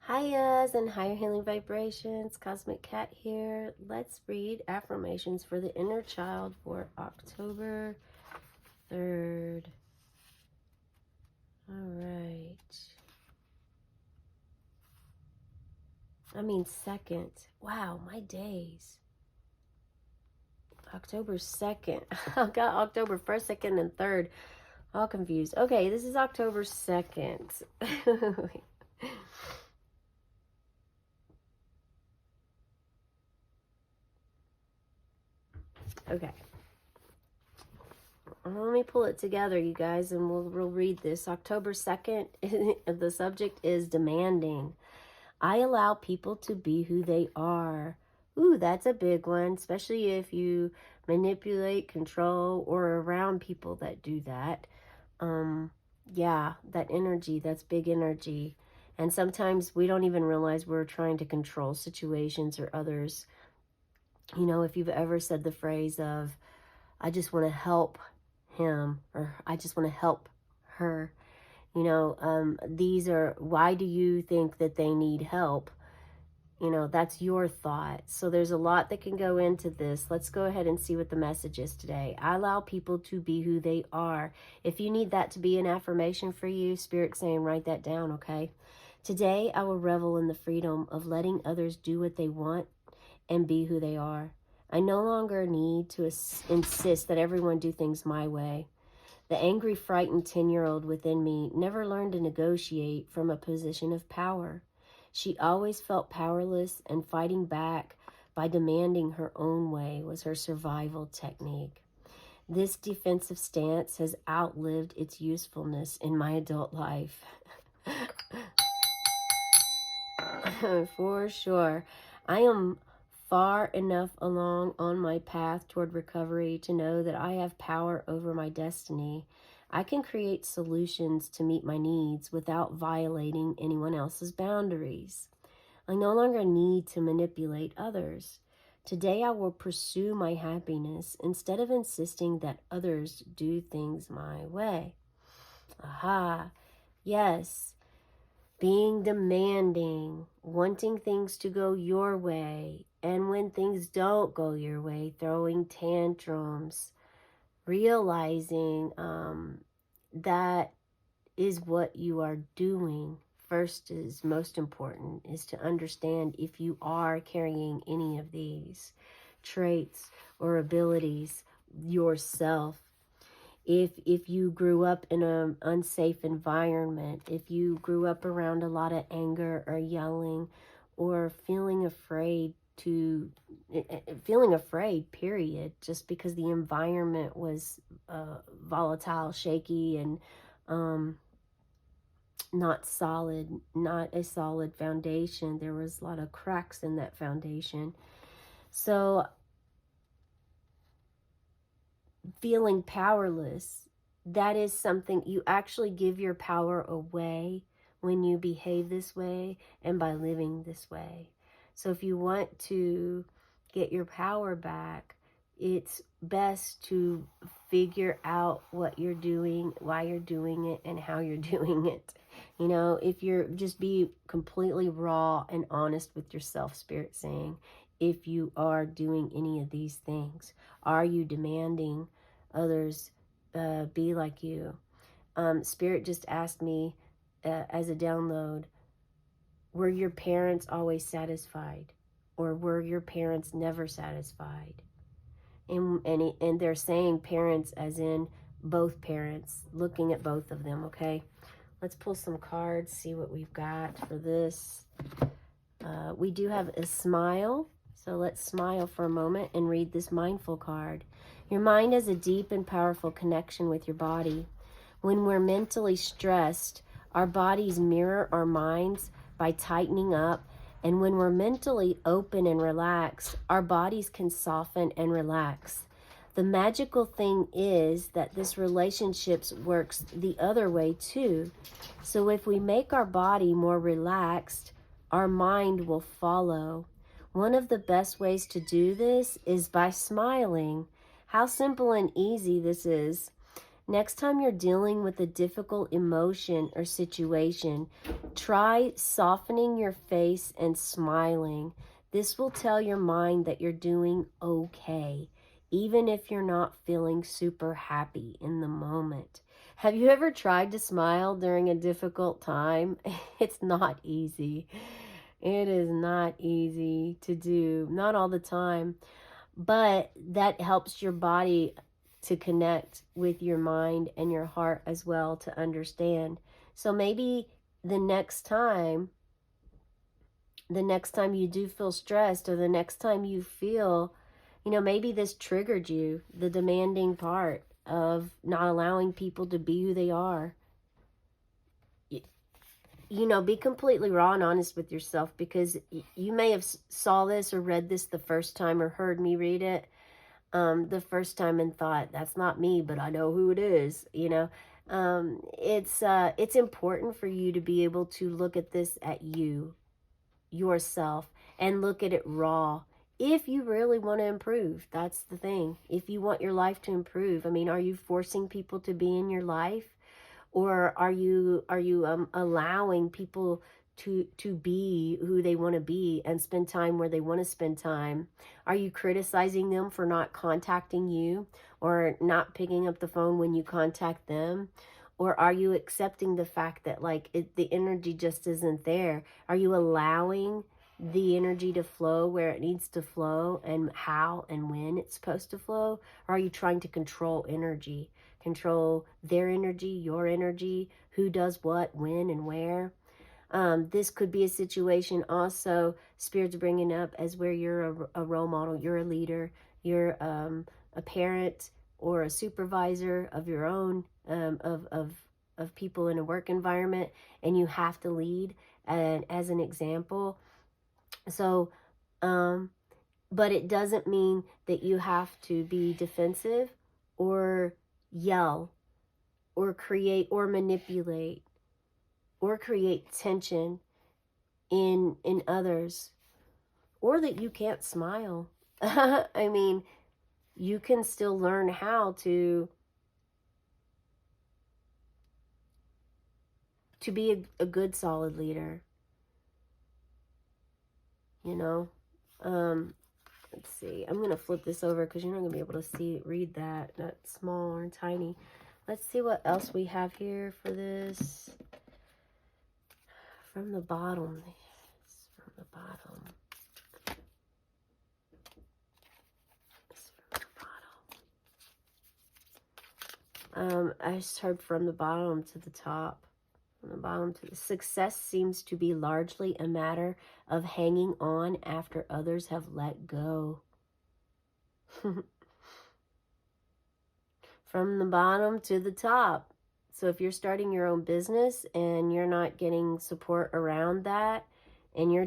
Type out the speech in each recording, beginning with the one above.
Highas and higher healing vibrations. Cosmic Cat here. Let's read affirmations for the inner child for October 3rd. All right. 2nd. Wow, my days. October 2nd. I've got October 1st, 2nd, and 3rd. All confused. Okay, this is October 2nd. Okay. Let me pull it together, you guys, and we'll read this. October 2nd, the subject is demanding. I allow people to be who they are. Ooh, that's a big one, especially if you manipulate, control, or around people that do that. Yeah, that energy, that's big energy. And sometimes we don't even realize we're trying to control situations or others. You know, if you've ever said the phrase of, I just want to help him, or I just want to help her. You know, these are, why do you think that they need help? You know, that's your thought. So there's a lot that can go into this. Let's go ahead and see what the message is today. I allow people to be who they are. If you need that to be an affirmation for you, Spirit's saying write that down, okay? Today, I will revel in the freedom of letting others do what they want and be who they are. I no longer need to insist that everyone do things my way. The angry, frightened 10-year-old within me never learned to negotiate from a position of power. She always felt powerless, and fighting back by demanding her own way was her survival technique. This defensive stance has outlived its usefulness in my adult life. For sure. I am far enough along on my path toward recovery to know that I have power over my destiny. I can create solutions to meet my needs without violating anyone else's boundaries. I no longer need to manipulate others. Today I will pursue my happiness instead of insisting that others do things my way. Aha. Yes. Being demanding, wanting things to go your way, and when things don't go your way, throwing tantrums, realizing that is what you are doing. First is most important, is to understand if you are carrying any of these traits or abilities yourself. If you grew up in an unsafe environment, if you grew up around a lot of anger or yelling or feeling afraid, period, just because the environment was volatile, shaky, and not solid, not a solid foundation. There was a lot of cracks in that foundation. So feeling powerless, that is something you actually give your power away when you behave this way and by living this way. So if you want to get your power back, it's best to figure out what you're doing, why you're doing it, and how you're doing it. You know, if you're just be completely raw and honest with yourself, Spirit saying, if you are doing any of these things, are you demanding others be like you? Spirit just asked me as a download, were your parents always satisfied, or were your parents never satisfied? And they're saying parents as in both parents, looking at both of them. Okay, let's pull some cards, see what we've got for this. We do have a smile, so let's smile for a moment and read this mindful card. Your mind has a deep and powerful connection with your body. When we're mentally stressed, our bodies mirror our minds by tightening up, and when we're mentally open and relaxed, our bodies can soften and relax. The magical thing is that this relationship works the other way too. So if we make our body more relaxed, our mind will follow. One of the best ways to do this is by smiling. How simple and easy this is. Next time you're dealing with a difficult emotion or situation, try softening your face and smiling. This will tell your mind that you're doing okay, even if you're not feeling super happy in the moment. Have you ever tried to smile during a difficult time? It's not easy. It is not easy to do, not all the time, but that helps your body to connect with your mind and your heart as well to understand. So maybe the next time, the next time you do feel stressed, or the next time you feel, maybe this triggered you, the demanding part of not allowing people to be who they are. Be completely raw and honest with yourself, because you may have saw this or read this the first time, or heard me read it the first time and thought, that's not me, but I know who it is. It's important for you to be able to look at this at yourself, and look at it raw. If you really want to improve, that's the thing. If you want your life to improve, I mean, are you forcing people to be in your life? Or are you allowing people to be who they want to be and spend time where they want to spend time? Are you criticizing them for not contacting you, or not picking up the phone when you contact them? Or are you accepting the fact that, like, the energy just isn't there? Are you allowing the energy to flow where it needs to flow, and how and when it's supposed to flow? Or are you trying to control energy? Control their energy, your energy, who does what, when, and where. This could be a situation also, Spirit's bringing up, as where you're a role model, you're a leader, you're a parent or a supervisor of your own, of people in a work environment, and you have to lead and as an example. So, but it doesn't mean that you have to be defensive or yell or create or manipulate or create tension in others, or that you can't smile. I mean, you can still learn how to be a good solid leader, you know. Let's see, I'm gonna flip this over because you're not gonna be able to read that small or tiny. Let's see what else we have here for this. From the bottom. Yes, from the bottom. Yes, from the bottom. I just heard from the bottom to the top. From the bottom to the success seems to be largely a matter of hanging on after others have let go. From the bottom to the top. So if you're starting your own business and you're not getting support around that, and you're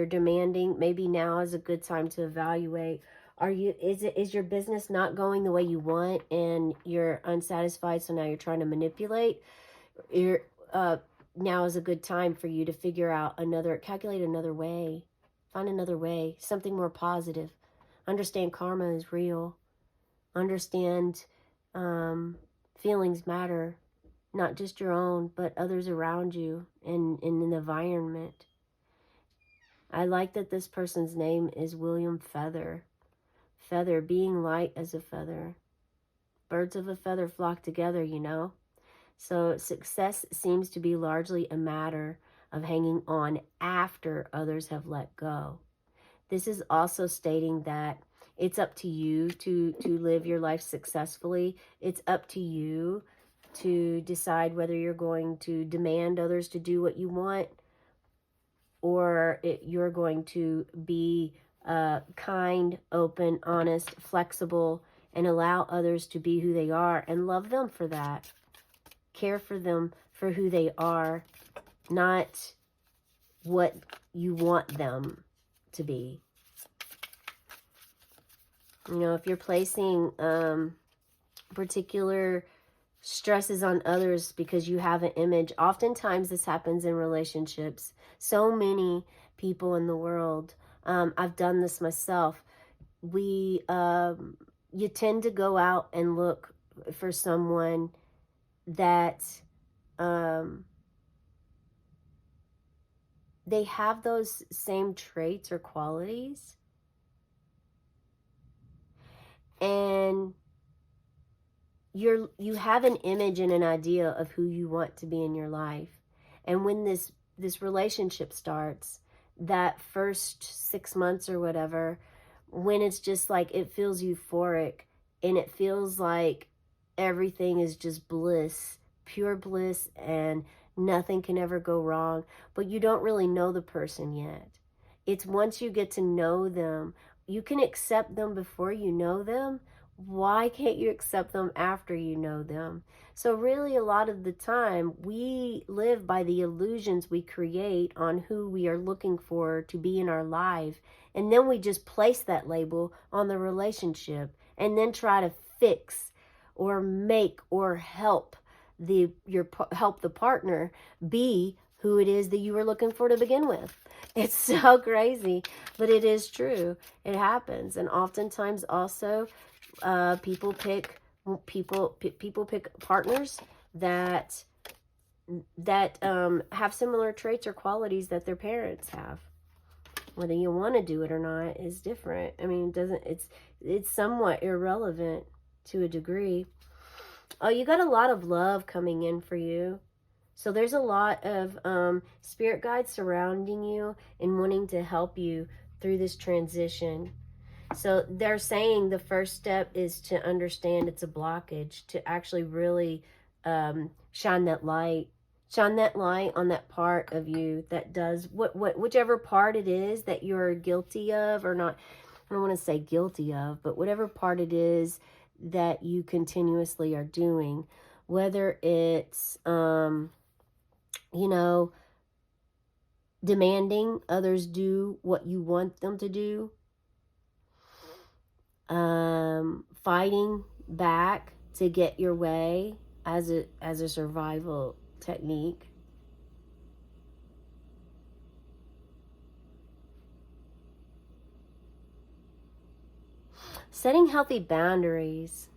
demanding, maybe now is a good time to evaluate. Is your business not going the way you want, and you're unsatisfied, so now you're trying to manipulate? Now is a good time for you to calculate another way, find another way, something more positive. Understand karma is real. Understand feelings matter, not just your own, but others around you and in an environment. I like that this person's name is William Feather. Feather, being light as a feather. Birds of a feather flock together, So success seems to be largely a matter of hanging on after others have let go. This is also stating that it's up to you to live your life successfully. It's up to you to decide whether you're going to demand others to do what you want, or you're going to be kind, open, honest, flexible, and allow others to be who they are and love them for that. Care for them for who they are, not what you want them to be. If you're placing particular stresses on others because you have an image, oftentimes this happens in relationships. So many people in the world, I've done this myself. You tend to go out and look for someone that um, they have those same traits or qualities, and you have an image and an idea of who you want to be in your life. And when this relationship starts, that first 6 months or whatever, when it's just like it feels euphoric and it feels like everything is just bliss, pure bliss, and nothing can ever go wrong, but you don't really know the person yet. It's once you get to know them, you can accept them before you know them. Why can't you accept them after you know them? So really, a lot of the time we live by the illusions we create on who we are looking for to be in our life, and then we just place that label on the relationship and then try to fix or make or help help the partner be who it is that you were looking for to begin with. It's so crazy, but it is true. It happens. And oftentimes also people pick partners that have similar traits or qualities that their parents have. Whether you want to do it or not is different. I mean, it's somewhat irrelevant to a degree. Oh, you got a lot of love coming in for you. So there's a lot of spirit guides surrounding you and wanting to help you through this transition. So they're saying the first step is to understand it's a blockage, to actually really shine that light on that part of you that does whichever part it is that you're guilty of, or not. I don't want to say guilty of, but whatever part it is that you continuously are doing, whether it's demanding others do what you want them to do, fighting back to get your way as a survival technique. Setting healthy boundaries.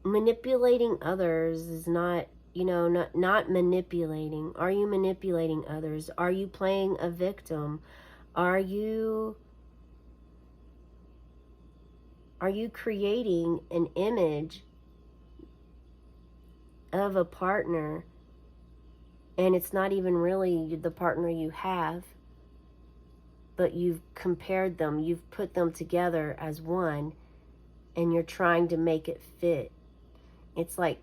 Manipulating others is not, not manipulating. Are you manipulating others? Are you playing a victim? Are you creating an image of a partner and it's not even really the partner you have, but you've compared them, you've put them together as one, and you're trying to make it fit? It's like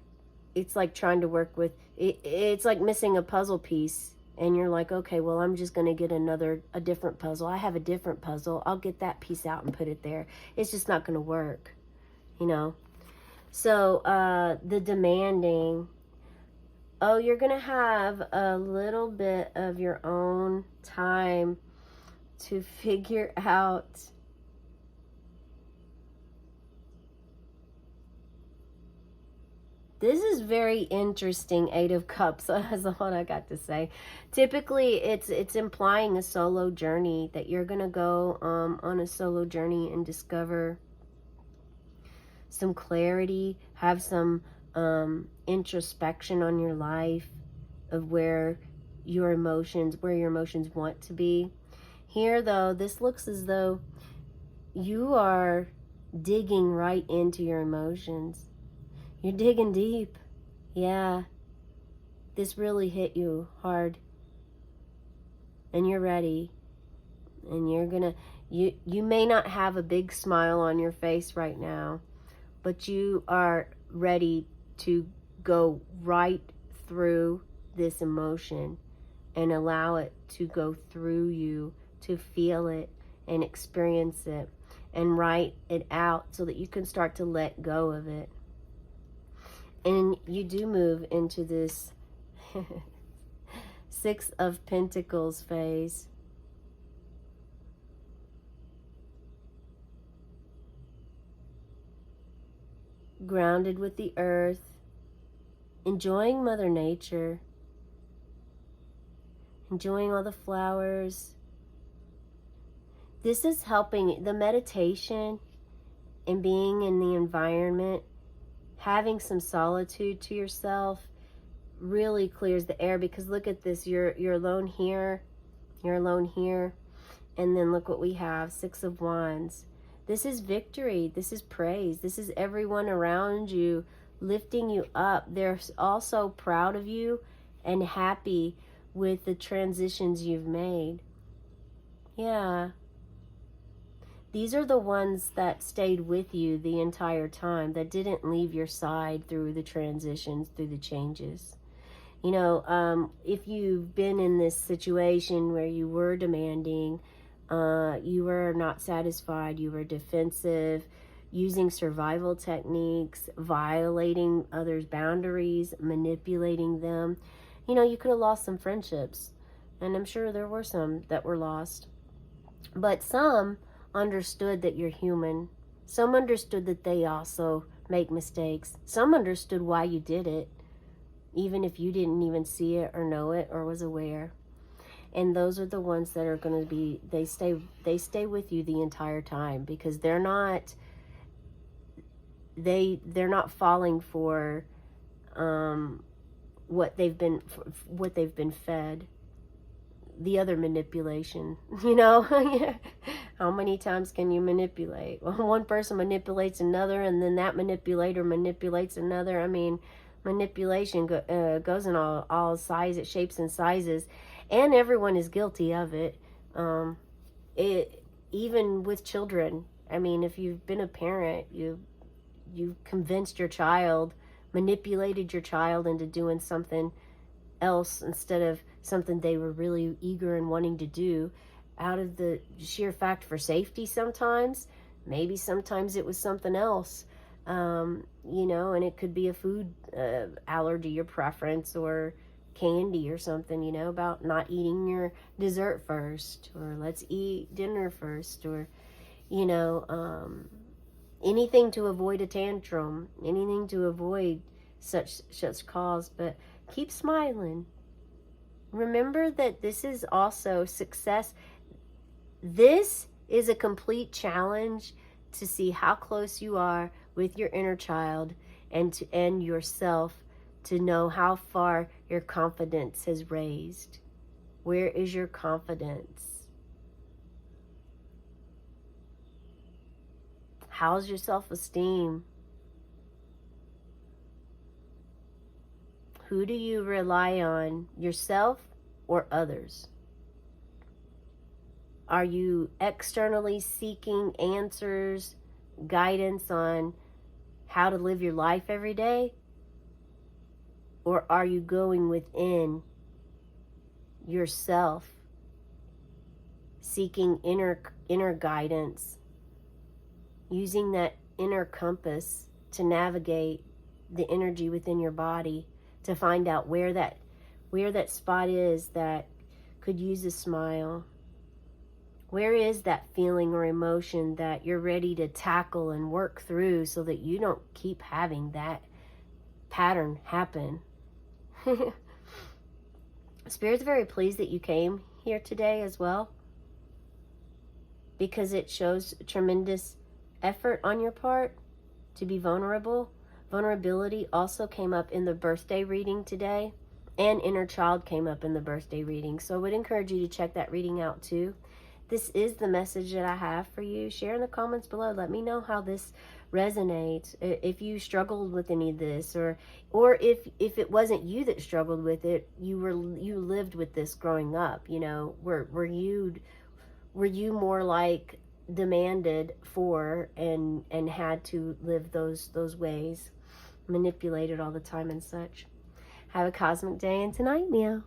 trying to work with it's like missing a puzzle piece, and you're like, okay, well, I'm just going to get a different puzzle. I have a different puzzle. I'll get that piece out and put it there. It's just not going to work, So the demanding, you're going to have a little bit of your own time to figure out this is very interesting. 8 of Cups is what I got to say. Typically, it's implying a solo journey, that you're going to go on a solo journey and discover some clarity, have some introspection on your life of where your emotions want to be. Here, though, this looks as though you are digging right into your emotions. You're digging deep. Yeah. This really hit you hard. And you're ready. And you're gonna, you may not have a big smile on your face right now, but you are ready to go right through this emotion and allow it to go through you, to feel it and experience it and write it out so that you can start to let go of it. And you do move into this 6 of Pentacles phase. Grounded with the earth, enjoying Mother Nature, enjoying all the flowers. This is helping. The meditation and being in the environment having some solitude to yourself really clears the air, because look at this, you're alone here, you're alone here, and then look what we have, Six of Wands. This is victory, this is praise, this is everyone around you lifting you up. They're also proud of you and happy with the transitions you've made. Yeah. These are the ones that stayed with you the entire time, that didn't leave your side through the transitions, through the changes. You know, if you've been in this situation where you were demanding, you were not satisfied, you were defensive, using survival techniques, violating others' boundaries, manipulating them, you know, you could have lost some friendships. And I'm sure there were some that were lost. But some understood that you're human. Some understood that they also make mistakes. Some understood why you did it, even if you didn't even see it or know it or was aware. And those are the ones that are going to be, they stay with you the entire time, because they're not falling for what they've been fed, the other manipulation, you know. How many times can you manipulate? Well, one person manipulates another, and then that manipulator manipulates another. I mean, manipulation goes in all sizes, shapes and sizes, and everyone is guilty of it. Even with children. I mean, if you've been a parent, you convinced your child, manipulated your child into doing something else instead of something they were really eager and wanting to do, out of the sheer fact for safety sometimes. Maybe sometimes it was something else, you know, and it could be a food allergy or preference, or candy or something, you know, about not eating your dessert first, or let's eat dinner first, or, you know, anything to avoid a tantrum, anything to avoid such cause. But keep smiling. Remember that this is also success. This is a complete challenge to see how close you are with your inner child and yourself, to know how far your confidence has raised. Where is your confidence? How's your self-esteem? Who do you rely on, yourself or others? Are you externally seeking answers, guidance on how to live your life every day? Or are you going within yourself, seeking inner guidance, using that inner compass to navigate the energy within your body, to find out where that spot is that could use a smile? Where is that feeling or emotion that you're ready to tackle and work through, so that you don't keep having that pattern happen? Spirit's very pleased that you came here today as well, because it shows tremendous effort on your part to be vulnerable. Vulnerability also came up in the birthday reading today, and inner child came up in the birthday reading. So I would encourage you to check that reading out too. This is the message that I have for you. Share in the comments below. Let me know how this resonates. If you struggled with any of this, or if it wasn't you that struggled with it, you lived with this growing up. You know, were you more like demanded for and had to live those ways, manipulated all the time and such? Have a cosmic day and tonight, Meow.